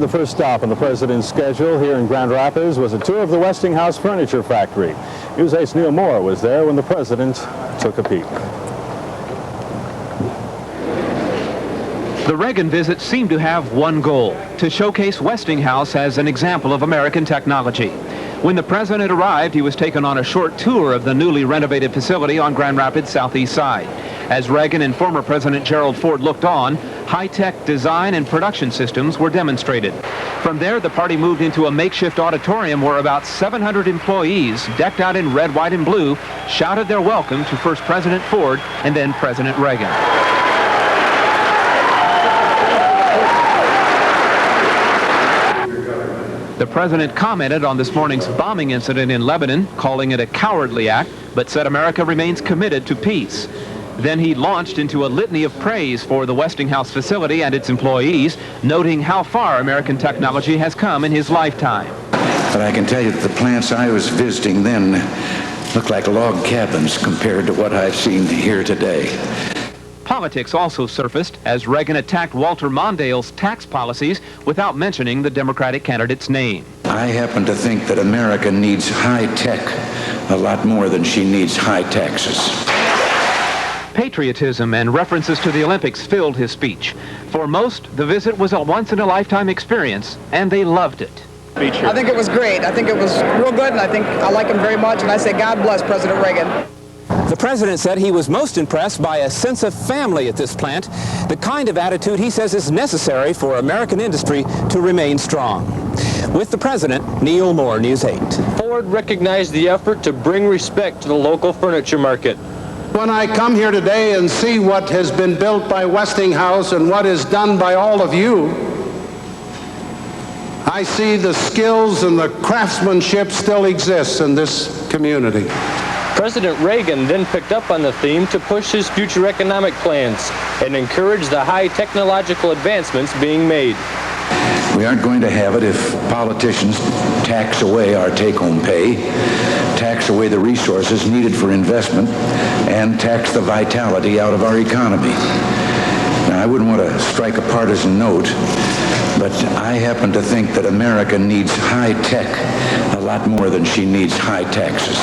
The first stop on the president's schedule here in Grand Rapids was a tour of the Westinghouse Furniture Factory. News 8's Neil Moore was there when the president took a peek. The Reagan visit seemed to have one goal: to showcase Westinghouse as an example of American technology. When the president arrived, he was taken on a short tour of the newly renovated facility on Grand Rapids' southeast side. As Reagan and former President Gerald Ford looked on, high-tech design and production systems were demonstrated. From there, the party moved into a makeshift auditorium where about 700 employees, decked out in red, white, and blue, shouted their welcome to first President Ford and then President Reagan. The president commented on this morning's bombing incident in Lebanon, calling it a cowardly act, but said America remains committed to peace. Then he launched into a litany of praise for the Westinghouse facility and its employees, noting how far American technology has come in his lifetime. But I can tell you that the plants I was visiting then look like log cabins compared to what I've seen here today. Politics also surfaced as Reagan attacked Walter Mondale's tax policies without mentioning the Democratic candidate's name. I happen to think that America needs high tech a lot more than she needs high taxes. Patriotism and references to the Olympics filled his speech. For most, the visit was a once-in-a-lifetime experience, and they loved it. I think it was great. I think it was real good, and I like him very much, and I say God bless President Reagan. The president said he was most impressed by a sense of family at this plant, the kind of attitude he says is necessary for American industry to remain strong. With the president, Neil Moore, News 8. Ford recognized the effort to bring respect to the local furniture market. When I come here today and see what has been built by Westinghouse and what is done by all of you, I see the skills and the craftsmanship still exists in this community. President Reagan then picked up on the theme to push his future economic plans and encourage the high technological advancements being made. We aren't going to have it if politicians tax away our take-home pay, tax away the resources needed for investment, and tax the vitality out of our economy. Now, I wouldn't want to strike a partisan note, but I happen to think that America needs high tech a lot more than she needs high taxes.